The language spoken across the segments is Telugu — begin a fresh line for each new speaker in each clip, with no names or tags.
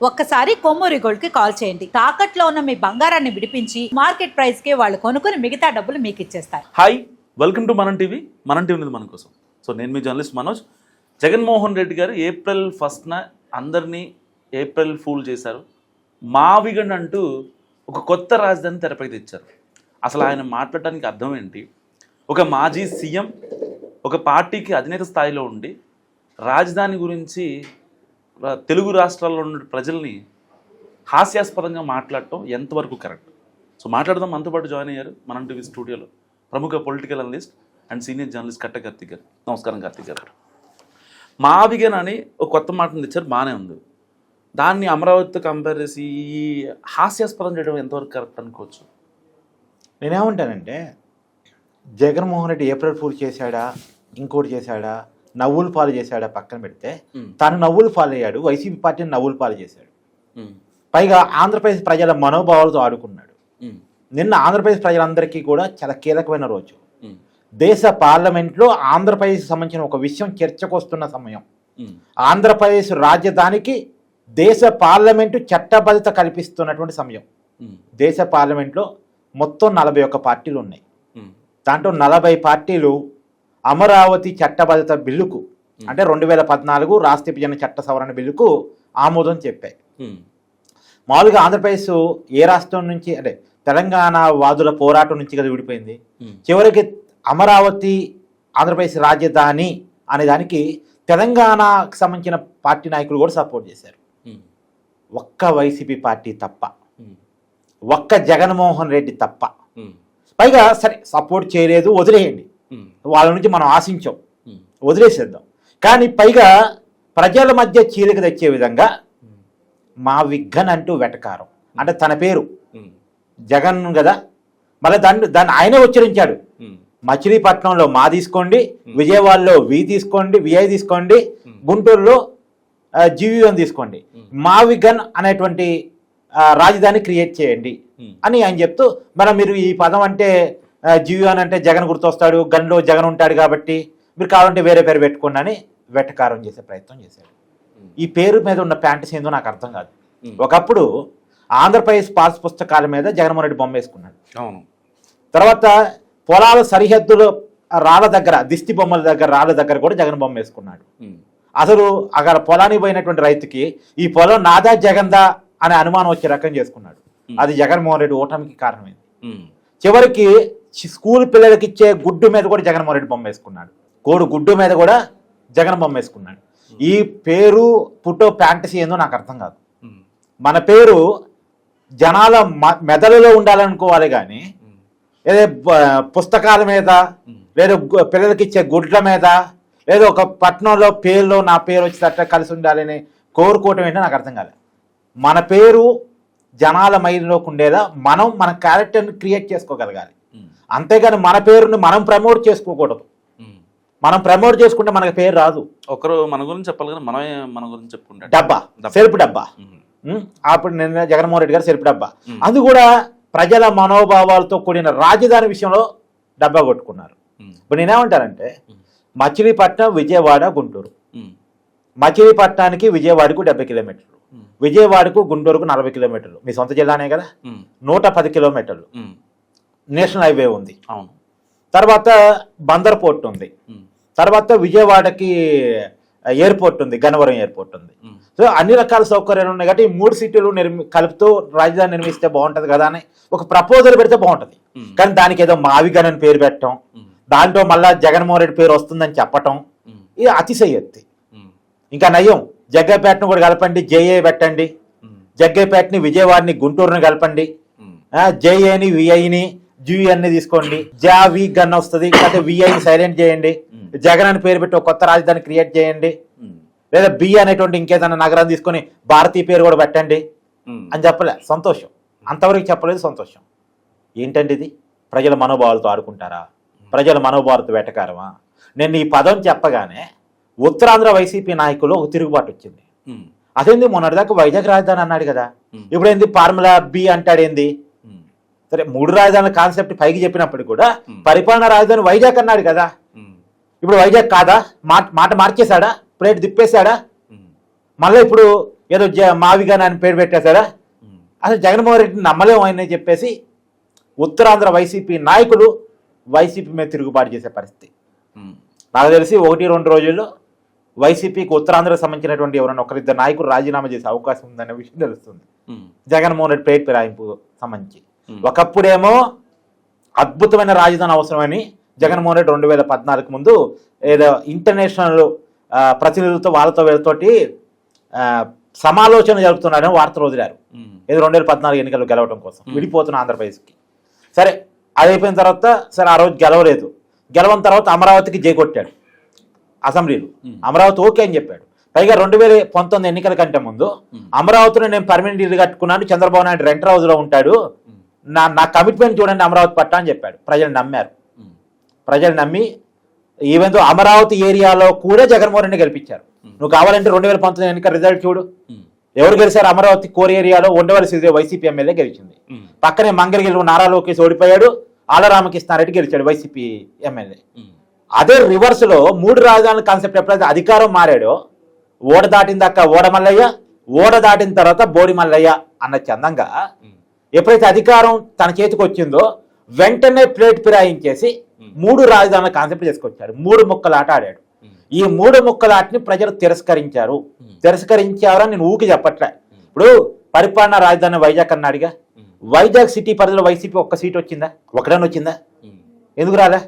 ఒక్కసారి కొమ్మూరి గోల్డ్ కి కాల్ చేయండి. తాకట్లో ఉన్న మీ బంగారాన్ని విడిపించి మార్కెట్ ప్రైస్ కి వాళ్ళు కొనుక్కుని మిగతా డబ్బులు మీకు ఇచ్చేస్తారు.
హాయ్, వెల్కమ్ టు మనం టీవీ. మనం టీవీ ఉంది మన కోసం. సో నేను మీ జర్నలిస్ట్ మనోజ్. జగన్మోహన్ రెడ్డి గారు April 1న అందరినీ ఏప్రిల్ ఫూల్ చేశారు. మావిగన్ అంటూ ఒక కొత్త రాజధాని తెరపై తెచ్చారు. అసలు ఆయన మాట్లాడటానికి అర్థం ఏంటి? ఒక మాజీ సీఎం ఒక పార్టీకి అధినేత స్థాయిలో ఉండి రాజధాని గురించి తెలుగు రాష్ట్రాల్లో ఉన్న ప్రజల్ని హాస్యాస్పదంగా మాట్లాడటం ఎంతవరకు కరెక్ట్? సో మాట్లాడదాం. మనతో పాటు జాయిన్ అయ్యారు మనం టీవీ స్టూడియోలో ప్రముఖ political analyst and senior journalist కట్ట కార్తిక్ గారు. నమస్కారం కార్తిక్ గారు. మావిగన్ అని ఒక కొత్త మాటను తెచ్చారు, బాగానే ఉంది. దాన్ని అమరావతితో కంపేర్ చేసి ఈ హాస్యాస్పదం చేయడం ఎంతవరకు కరెక్ట్ అనుకోవచ్చు?
నేనేమంటానంటే, జగన్మోహన్ రెడ్డి ఏప్రిల్ ఫూల్ చేశాడా, ఇంకోటి చేశాడా, నవ్వులు పాలు చేశాడా పక్కన పెడితే, తను నవ్వులు పాలు అయ్యాడు, వైసీపీ పార్టీని నవ్వులు పాలు చేశాడు. పైగా ఆంధ్రప్రదేశ్ ప్రజల మనోభావాలతో ఆడుకున్నాడు. నిన్న ఆంధ్రప్రదేశ్ ప్రజలందరికీ కూడా చాలా కీలకమైన రోజు. దేశ పార్లమెంట్లో ఆంధ్రప్రదేశ్ సంబంధించిన ఒక విషయం చర్చకు వస్తున్న సమయం. ఆంధ్రప్రదేశ్ రాజధానికి దేశ పార్లమెంటు చట్టబద్ధత కల్పిస్తున్నటువంటి సమయం. దేశ పార్లమెంట్లో మొత్తం 41 పార్టీలు ఉన్నాయి. దాంట్లో 40 పార్టీలు అమరావతి చట్టబద్ధత బిల్లుకు, అంటే 2014 రాష్ట్ర విభజన చట్ట సవరణ బిల్లుకు ఆమోదం చెప్పాయి. మామూలుగా ఆంధ్రప్రదేశ్ ఏ రాష్ట్రం నుంచి, అంటే తెలంగాణ వాదుల పోరాటం నుంచి కదా విడిపోయింది. చివరికి అమరావతి ఆంధ్రప్రదేశ్ రాజధాని అనే దానికి తెలంగాణకు సంబంధించిన పార్టీ నాయకులు కూడా సపోర్ట్ చేశారు. ఒక్క వైసీపీ పార్టీ తప్ప, ఒక్క జగన్మోహన్ రెడ్డి తప్ప. పైగా సరే సపోర్ట్ చేయలేదు, వదిలేయండి, వాళ్ళ నుంచి మనం ఆశించాం, వదిలేసేద్దాం. కానీ పైగా ప్రజల మధ్య చీలిక తెచ్చే విధంగా మావిగన్ అంటూ వెటకారం. అంటే తన పేరు జగన్ కదా, మళ్ళీ దాన్ని ఆయనే ఉచ్చరించాడు. మచిలీపట్నంలో మా తీసుకోండి, విజయవాడలో విఐ తీసుకోండి, గుంటూరులో జీవీఎం తీసుకోండి, మావిగన్ అనేటువంటి రాజధాని క్రియేట్ చేయండి అని ఆయన చెప్తూ, మరి మీరు ఈ పదం అంటే జీవన్ అంటే జగన్ గుర్తొస్తాడు, గన్లో జగన్ ఉంటాడు కాబట్టి మీరు కావాలంటే వేరే పేరు పెట్టుకోండి అని వెటకారం చేసే ప్రయత్నం చేశాడు. ఈ పేరు మీద ఉన్న ఫ్యాంటసీ ఏందో నాకు అర్థం కాదు. ఒకప్పుడు ఆంధ్రప్రదేశ్ పాస్ పుస్తకాల మీద జగన్మోహన్ రెడ్డి బొమ్మ వేసుకున్నాడు. తర్వాత పొలాల సరిహద్దులు రాళ్ళ దగ్గర, దిష్టి బొమ్మల దగ్గర, రాళ్ళ దగ్గర కూడా జగన్ బొమ్మ వేసుకున్నాడు. అసలు అక్కడ పొలానికి పోయినటువంటి రైతుకి ఈ పొలం నాదా జగన్దా అనే అనుమానం వచ్చే రకం చేసుకున్నాడు. అది జగన్మోహన్ రెడ్డి ఓటమికి కారణమైంది. చివరికి స్కూల్ పిల్లలకి ఇచ్చే గుడ్డు మీద కూడా జగన్మోహన్ రెడ్డి బొమ్మ వేసుకున్నాడు. కోడు గుడ్డు మీద కూడా జగన్ బొమ్మ వేసుకున్నాడు. ఈ పేరు పుట్టో ఫ్యాంటసీ ఏందో నాకు అర్థం కాదు. మన పేరు జనాల మెదడులో ఉండాలనుకోవాలి కానీ ఏదో పుస్తకాల మీద, లేదా పిల్లలకి ఇచ్చే గుడ్ల మీద, లేదా ఒక పట్టణంలో పేరులో నా పేరు వచ్చేటట్టు కలిసి ఉండాలని కోరుకోవటం ఏంటో నాకు అర్థం కాలేదు. మన పేరు జనాల మైండ్లోకి ఉండేలా మనం మన క్యారెక్టర్ని క్రియేట్ చేసుకోగలగాలి. అంతేగాని మన పేరుని మనం ప్రమోట్ చేసుకోకూడదు. మనం ప్రమోట్ చేసుకుంటే మనకి పేరు రాదు.
ఒకరు మన గురించి చెప్పాలి కానీ మనమే మన గురించి చెప్పుకుంటాం.
డబ్బా, సెల్ఫ్ డబ్బా. అప్పుడు నిన్న జగన్మోహన్ రెడ్డి గారు సెల్ఫ్ డబ్బా. అది కూడా ప్రజల మనోభావాలతో కూడిన రాజధాని విషయంలో డబ్బా కొట్టుకున్నారు. ఇప్పుడు నేనేమంటానంటే, మచిలీపట్నం, విజయవాడ, గుంటూరు. మచిలీపట్నానికి విజయవాడకు 70 కిలోమీటర్లు, విజయవాడకు గుంటూరుకు 40 కిలోమీటర్లు. మీ సొంత జిల్లానే కదా, 110 కిలోమీటర్లు నేషనల్ హైవే ఉంది. అవును. తర్వాత బందర్ పోర్ట్ ఉంది. తర్వాత విజయవాడకి ఎయిర్పోర్ట్ ఉంది, గన్నవరం ఎయిర్పోర్ట్ ఉంది. సో అన్ని రకాల సౌకర్యాలు ఉన్నాయి కాబట్టి 3 సిటీలు కలుపుతూ రాజధాని నిర్మిస్తే బాగుంటుంది కదా అని ఒక ప్రపోజల్ పెడితే బాగుంటుంది. కానీ దానికి ఏదో మావిగన్ అని పేరు పెట్టడం, దాంట్లో మళ్ళా జగన్మోహన్ రెడ్డి పేరు వస్తుందని చెప్పటం, ఇది అతిశయోక్తి. ఇంకా నయం, జగ్గైపేటను కూడా కలపండి, జేఏ పెట్టండి. జగ్గైపేటని, విజయవాడని, గుంటూరుని కలపండి. జేఏని, విఐని, జీవీఎన్ని తీసుకోండి. జావి గన్ వస్తుంది. లేకపోతే విఐని సైలెంట్ చేయండి. జగన్ అని పేరు పెట్టి ఒక కొత్త రాజధాని క్రియేట్ చేయండి. లేదా బి అనేటువంటి ఇంకేదైనా నగరం తీసుకొని భారతీయ పేరు కూడా పెట్టండి అని చెప్పలే. సంతోషం, అంతవరకు చెప్పలేదు, సంతోషం. ఏంటండి ఇది? ప్రజల మనోభావాలతో ఆడుకుంటారా? ప్రజల మనోభావాలతో వెటకారమా? నేను ఈ పదం చెప్పగానే ఉత్తరాంధ్ర వైసీపీ నాయకులు ఒక తిరుగుబాటు వచ్చింది. అదేంది, మొన్నటిదాకా వైజాగ్ రాజధాని అన్నాడు కదా, ఇప్పుడు ఏంది ఫార్ములా బి అంటాడేంది? సరే, 3 రాజధానుల కాన్సెప్ట్ పైకి చెప్పినప్పుడు కూడా పరిపాలనా రాజధాని వైజాగ్ అన్నాడు కదా, ఇప్పుడు వైజాగ్ కాదా? మాట మార్చేశాడా? ప్లేట్ తిప్పేశాడా? మళ్ళీ ఇప్పుడు ఏదో మావిగా అని పేరు పెట్టేశారా? అసలు జగన్మోహన్ రెడ్డిని నమ్మలేము అని చెప్పేసి ఉత్తరాంధ్ర వైసీపీ నాయకులు వైసీపీ మీద తిరుగుబాటు చేసే పరిస్థితి. నాకు తెలిసి 1-2 రోజుల్లో వైసీపీకి ఉత్తరాంధ్రకు సంబంధించినటువంటి ఎవరైనా ఒకరిద్దరు నాయకులు రాజీనామా చేసే అవకాశం ఉందనే విషయం తెలుస్తుంది జగన్మోహన్ రెడ్డి ప్లేట్ ఫిరాయింపు సంబంధించి. ఒకప్పుడేమో అద్భుతమైన రాజధాని అవసరమని జగన్మోహన్ రెడ్డి 2014 ముందు ఏదో ఇంటర్నేషనల్ ప్రతినిధులతో వాళ్ళతో వీళ్ళతోటి సమాలోచన జరుపుతున్నాడని వార్తలు వదిలారు. ఏదో 2014 ఎన్నికలు గెలవడం కోసం విడిపోతున్న ఆంధ్రప్రదేశ్కి. సరే అది అయిపోయిన తర్వాత సరే ఆ రోజు గెలవలేదు. గెలవని తర్వాత అమరావతికి జైకొట్టాడు అసెంబ్లీలో. అమరావతి ఓకే అని చెప్పాడు. పైగా 2019 ఎన్నికల కంటే ముందు అమరావతిలో నేను పర్మనెంట్ ఇల్లు కట్టుకున్నాను, చంద్రబాబు నాయుడు రెంట్ హౌస్లో ఉంటాడు, నా కమిట్మెంట్ చూడండి అమరావతి పట్ట అని చెప్పాడు. ప్రజలు నమ్మారు. ప్రజలు నమ్మి ఈవెన్ అమరావతి ఏరియాలో కూడా జగన్మోహన్ రెడ్డి గెలిపించారు. నువ్వు కావాలంటే 2019 ఎన్నికల రిజల్ట్ చూడు. ఎవరు గెలిచారు? అమరావతి కోర్ ఏరియాలో ఉండవల్లి శ్రీదేవి వైసీపీ ఎమ్మెల్యే గెలిచింది. పక్కనే మంగళగిరిలో నారా లోకేష్ ఓడిపోయాడు, ఆళ్ల రామకృష్ణారెడ్డి గెలిచాడు వైసీపీ ఎమ్మెల్యే. అదే రివర్స్ లో 3 రాజధానుల కాన్సెప్ట్ ఎప్పుడైతే అధికారం మారాడో, ఓడ దాటిన దాకా ఓడ మల్లయ్య, ఓడ దాటిన తర్వాత బోడి మల్లయ్య అన్న చందంగా ఎప్పుడైతే అధికారం తన చేతికి వచ్చిందో వెంటనే ప్లేట్ ఫిరాయించేసి 3 రాజధానుల కాన్సెప్ట్ చేసుకొచ్చాడు. 3 ముక్కల ఆట ఆడాడు. ఈ 3 ముక్కల ఆటని ప్రజలు తిరస్కరించారని నేను ఊకి చెప్పట్లే. ఇప్పుడు పరిపాలనా రాజధాని వైజాగ్ అన్నాడుగా, వైజాగ్ సిటీ పరిధిలో వైసీపీ ఒక్క సీట్ వచ్చిందా? ఒకడని వచ్చిందా? ఎందుకు రాలే?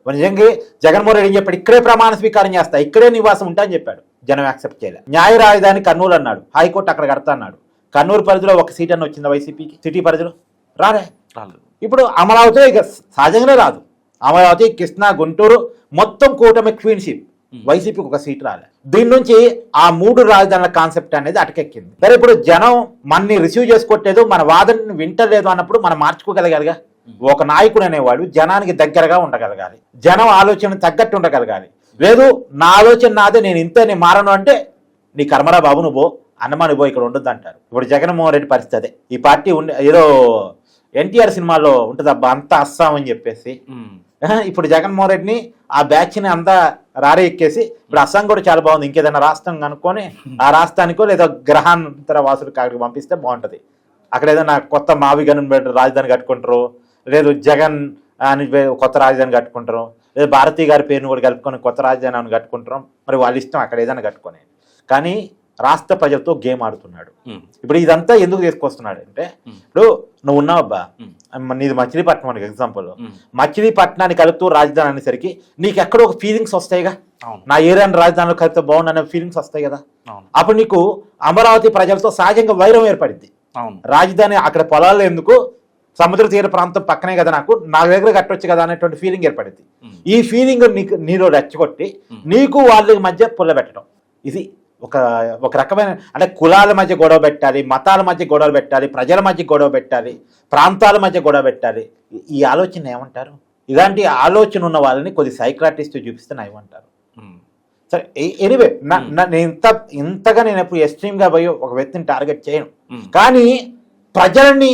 నిజంగా జగన్మోహన్ రెడ్డి చెప్పాడు ఇక్కడే ప్రమాణ స్వీకారం చేస్తా, ఇక్కడే నివాసం ఉంటా అని చెప్పాడు. జనం యాక్సెప్ట్ చేయలే. న్యాయ రాజధాని కర్నూలు అన్నాడు, హైకోర్టు అక్కడ కడతా అన్నాడు. కర్నూలు పరిధిలో ఒక సీట్ అని వచ్చిందా వైసీపీకి? సిటీ పరిధిలో రాలే. ఇప్పుడు అమరావతి ఇక సహజంగానే రాదు. అమరావతి, కృష్ణా, గుంటూరు మొత్తం కూటమి క్వీన్షిప్. వైసీపీకి ఒక సీట్ రాలే. దీని నుంచి ఆ 3 రాజధానుల కాన్సెప్ట్ అనేది అటకెక్కింది. సరే ఇప్పుడు జనం మనని రిసీవ్ చేసుకోవట్లేదు, మన వాదనని వింటలేదు అన్నప్పుడు మనం మార్చుకోగలగాలిగా. ఒక నాయకుడు అనేవాడు జనానికి దగ్గరగా ఉండగలగాలి, జనం ఆలోచన తగ్గట్టు ఉండగలగాలి. లేదు నా ఆలోచన నాదే, నేను ఇంతే, నేను మారను అంటే నీ కర్మరా బాబు నువ్వు అన్నమాని పోయి ఇక్కడ ఉండొద్దు అంటారు. ఇప్పుడు జగన్మోహన్ రెడ్డి పరిస్థితి. ఈ పార్టీ ఏదో ఎన్టీఆర్ సినిమాలో ఉంటుంది అబ్బా అంతా అస్సాం అని చెప్పేసి. ఇప్పుడు జగన్మోహన్ రెడ్డిని ఆ బ్యాచ్ని అంతా రారే ఎక్కేసి ఇప్పుడు అస్సాం కూడా చాలా బాగుంది, ఇంకేదైనా రాష్ట్రం కనుక్కొని ఆ రాష్ట్రానికో లేదా గ్రహాంతర వాసులకు అక్కడికి పంపిస్తే బాగుంటుంది. అక్కడ ఏదైనా కొత్త మావిగన్ రాజధాని కట్టుకుంటారు, లేదు జగన్ అని కొత్త రాజధాని కట్టుకుంటారు, లేదా భారతీ గారి పేరును కూడా కలుపుకొని కొత్త రాజధాని కట్టుకుంటారు. మరి వాళ్ళ ఇష్టం అక్కడ ఏదైనా కట్టుకొని. కానీ రాష్ట్ర ప్రజలతో గేమ్ ఆడుతున్నాడు. ఇప్పుడు ఇదంతా ఎందుకు తీసుకొస్తున్నాడు అంటే, ఇప్పుడు నువ్వు ఉన్నావబ్బా, నీది మచిలీపట్నం అని ఎగ్జాంపుల్, మచిలీపట్నాన్ని కలుపుతూ రాజధాని అనేసరికి నీకు ఎక్కడో ఒక ఫీలింగ్స్ వస్తాయిగా, నా ఏరియాని రాజధానిలో కలిపితే బాగుందనే ఫీలింగ్స్ వస్తాయి కదా. అప్పుడు నీకు అమరావతి ప్రజలతో సహజంగా వైరం ఏర్పడింది. రాజధాని అక్కడ పొలాలు ఎందుకు, సముద్ర తీర ప్రాంతం పక్కనే కదా, నా దగ్గర కట్టొచ్చు కదా అనేటువంటి ఫీలింగ్ ఏర్పడింది. ఈ ఫీలింగ్ నీలో రెచ్చగొట్టి నీకు వాళ్ళ మధ్య పుల్లబెట్టడం, ఇది ఒక రకమైన అంటే కులాల మధ్య గొడవ పెట్టాలి, మతాల మధ్య గొడవ పెట్టాలి, ప్రజల మధ్య గొడవ పెట్టాలి, ప్రాంతాల మధ్య గొడవ పెట్టాలి. ఈ ఆలోచన ఏమంటారు? ఇలాంటి ఆలోచన ఉన్న వాళ్ళని కొద్ది సైక్రాటిస్ట్ చూపిస్తే ఏమంటారు? సరే ఎనీవే, నేను ఇంతగా నేను ఎప్పుడు ఎక్స్ట్రీమ్గా పోయి ఒక వ్యక్తిని టార్గెట్ చేయను. కానీ ప్రజల్ని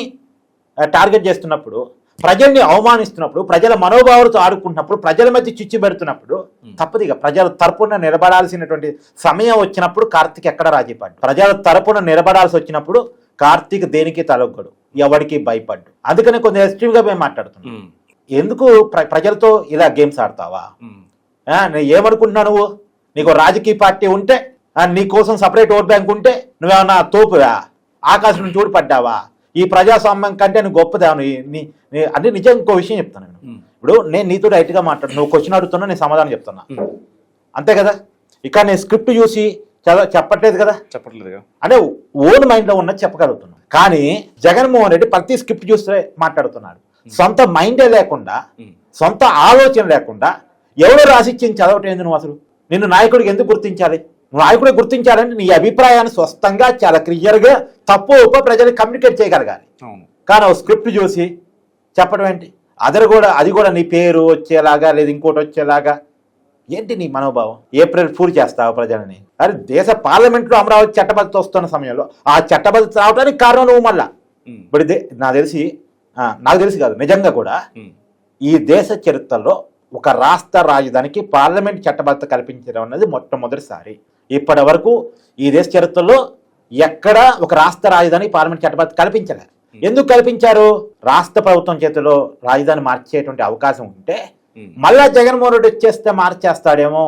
టార్గెట్ చేస్తున్నప్పుడు, ప్రజల్ని అవమానిస్తున్నప్పుడు, ప్రజల మనోభావాలతో ఆడుకుంటున్నప్పుడు, ప్రజల మధ్య చిచ్చు పెడుతున్నప్పుడు తప్పదిగా. ప్రజల తరపున నిలబడాల్సినటువంటి సమయం వచ్చినప్పుడు కార్తీక్ ఎక్కడ రాజీ పడ్డు. ప్రజల తరపున నిలబడాల్సి వచ్చినప్పుడు కార్తీక్ దేనికి తలొగ్గడు, ఎవరికి భయపడ్డు. అందుకని కొంచెం ఎక్స్ట్రీమ్గా మేము మాట్లాడుతున్నాం. ఎందుకు ప్రజలతో ఇలా గేమ్స్ ఆడతావా? నేను ఏమనుకుంటున్నా, నువ్వు నీకు రాజకీయ పార్టీ ఉంటే, నీ కోసం సపరేట్ ఓట్ బ్యాంక్ ఉంటే నువ్వేమన్నా తోపువా, ఆకాశం నుంచి ఊడిపడ్డావా? ఈ ప్రజాస్వామ్యం కంటే నువ్వు గొప్పదేవను అంటే నిజం. ఇంకో విషయం చెప్తాను నేను. ఇప్పుడు నేను నీతో డైరెక్ట్గా మాట్లాడు, నువ్వు క్వశ్చన్ అడుగుతున్నా, నేను సమాధానం చెప్తున్నా, అంతే కదా. ఇక్కడ నేను స్క్రిప్ట్ చూసి చెప్పట్లేదు కదా, అంటే ఓన్ మైండ్లో ఉన్నది చెప్పగలుగుతున్నాను. కానీ జగన్మోహన్ రెడ్డి ప్రతి స్క్రిప్ట్ చూస్తే మాట్లాడుతున్నాడు. సొంత మైండే లేకుండా, సొంత ఆలోచన లేకుండా ఎవరో రాసిచ్చింది చదవటం ఏంది? నువ్వు అసలు నిన్ను నాయకుడికి ఎందుకు గుర్తించాలి? నాయకుడే గుర్తించాలంటే నీ అభిప్రాయాన్ని స్పష్టంగా చాలా క్లియర్గా తప్పు ఒప్పో ప్రజలకు కమ్యూనికేట్ చేయగలగాలి. కానీ ఒక స్క్రిప్ట్ చూసి చెప్పడం ఏంటి? అది కూడా నీ పేరు వచ్చేలాగా, లేదు ఇంకోటి వచ్చేలాగా. ఏంటి నీ మనోభావం? ఏప్రిల్ ఫూల్ చేస్తావు ప్రజలని? అరే దేశ పార్లమెంట్లో అమరావతి చట్టబద్ధత వస్తున్న సమయంలో ఆ చట్టబద్ధత రావడానికి కారణం నువ్వు. మళ్ళా ఇప్పుడు నాకు తెలిసి కాదు, నిజంగా కూడా ఈ దేశ చరిత్రలో ఒక రాష్ట్ర రాజధానికి పార్లమెంట్ చట్టబద్ధత కల్పించడం అన్నది మొట్టమొదటిసారి. ఇప్పటి వరకు ఈ దేశ చరిత్రలో ఎక్కడ ఒక రాష్ట్ర రాజధాని పార్లమెంట్ చట్టబద్ధ కల్పించలే. ఎందుకు కల్పించారు? రాష్ట్ర ప్రభుత్వం చేతిలో రాజధాని మార్చేటువంటి అవకాశం ఉంటే మళ్ళా జగన్మోహన్ రెడ్డి వచ్చేస్తే మార్చేస్తాడేమో,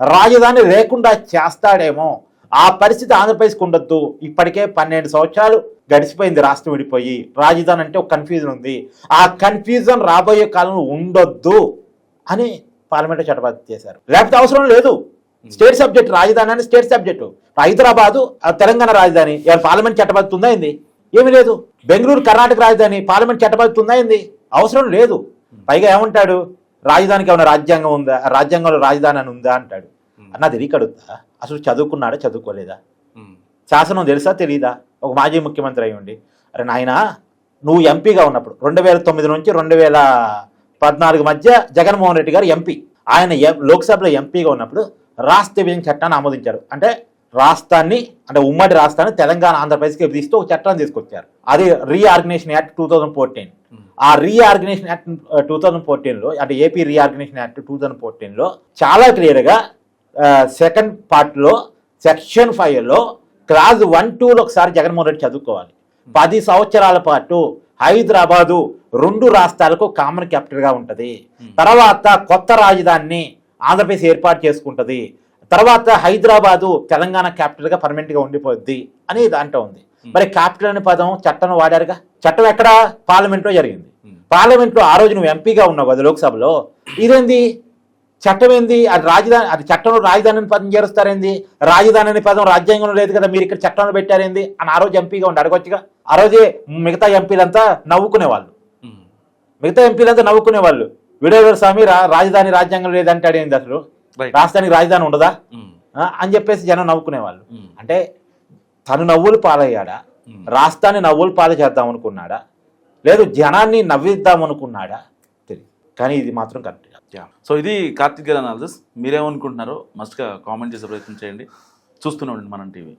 రాజధాని లేకుండా చేస్తాడేమో, ఆ పరిస్థితి ఆంధ్రప్రదేశ్కి ఉండొద్దు. ఇప్పటికే 12 సంవత్సరాలు గడిచిపోయింది రాష్ట్రం విడిపోయి. రాజధాని అంటే ఒక కన్ఫ్యూజన్ ఉంది, ఆ కన్ఫ్యూజన్ రాబోయే కాలంలో ఉండొద్దు అని పార్లమెంట్ చట్టబద్ధ చేశారు. లేకపోతే అవసరం లేదు. స్టేట్ సబ్జెక్ట్ రాజధాని అని స్టేట్ సబ్జెక్టు. హైదరాబాదు తెలంగాణ రాజధాని పార్లమెంట్ చట్టబద్ధ ఉందా ఏంది? ఏమీ లేదు. బెంగళూరు కర్ణాటక రాజధాని పార్లమెంట్ చట్టబద్ధ ఉందా ఏంది? అవసరం లేదు. పైగా ఏమంటాడు, రాజధానికి ఏమైనా రాజ్యాంగం ఉందా, రాజ్యాంగంలో రాజధాని అని ఉందా అంటాడు. అన్నది రీకడుగుతా. అసలు చదువుకున్నాడా చదువుకోలేదా? శాసనం తెలుసా తెలీదా? ఒక మాజీ ముఖ్యమంత్రి అయి ఉండి, అరే నాయన నువ్వు ఎంపీగా ఉన్నప్పుడు 2009 నుంచి 2014 మధ్య జగన్మోహన్ రెడ్డి గారు ఎంపీ. ఆయన లోక్సభలో ఎంపీగా ఉన్నప్పుడు రాష్ట్ర విభజన చట్టాన్ని ఆమోదించారు. అంటే రాష్ట్రాన్ని, అంటే ఉమ్మడి రాష్ట్రాన్ని తెలంగాణ ఆంధ్రప్రదేశ్కి విధిస్తూ ఒక చట్టాన్ని తీసుకొచ్చారు. అది రీఆర్గనైజేషన్ యాక్ట్ 2014. ఆ రీఆర్గనైజేషన్ యాక్ట్ 2014లో, అంటే ఏపీ రీఆర్గనైజేషన్ యాక్ట్ 2014లో చాలా క్లియర్గా సెకండ్ పార్ట్లో సెక్షన్ 5లో క్లాజ్ 1, 2లో ఒకసారి జగన్మోహన్ రెడ్డి చదువుకోవాలి. 10 సంవత్సరాల పాటు హైదరాబాదు 2 రాష్ట్రాలకు కామన్ క్యాపిటల్గా ఉంటుంది. తర్వాత కొత్త రాజధానిని ఆంధ్రప్రదేశ్ ఏర్పాటు చేసుకుంటుంది. తర్వాత హైదరాబాదు తెలంగాణ క్యాపిటల్గా పర్మనెంట్గా ఉండిపోద్ది అని దాంట్లో ఉంది. మరి క్యాపిటల్ అనే పదం చట్టం వాడారుగా. చట్టం ఎక్కడ? పార్లమెంట్లో జరిగింది. పార్లమెంట్లో ఆ రోజు నువ్వు ఎంపీగా ఉన్నావు కదా లోక్సభలో. ఇదేంది చట్టం ఏంది? అది రాజధాని, అది చట్టంలో రాజధాని అని పదం చేరుస్తారేంది? రాజధాని అనే పదం రాజ్యాంగంలో లేదు కదా, మీరు ఇక్కడ చట్టంలో పెట్టారేంది అని ఆ రోజు ఎంపీగా ఉండి అడగొచ్చుగా. ఆ రోజే మిగతా ఎంపీలంతా నవ్వుకునేవాళ్ళు. వీడేవారు స్వామి రాజధాని రాజ్యాంగం లేదంటాడు ఏంది, అసలు రాష్ట్రానికి రాజధాని ఉండదా అని చెప్పేసి జనం నవ్వుకునేవాళ్ళు. అంటే తను నవ్వులు పాలయ్యాడా, రాష్ట్రాన్ని నవ్వులు పాలు చేద్దాం అనుకున్నాడా, లేదు జనాన్ని నవ్విద్దాం అనుకున్నాడా తెలియదు. కానీ ఇది మాత్రం కరెక్ట్.
సో ఇది కార్తిక్ గారి అనాలిసిస్. మీరేమనుకుంటున్నారో మస్ట్గా కామెంట్ చేసే ప్రయత్నం చేయండి. చూస్తూనే ఉండండి మనం టీవీ.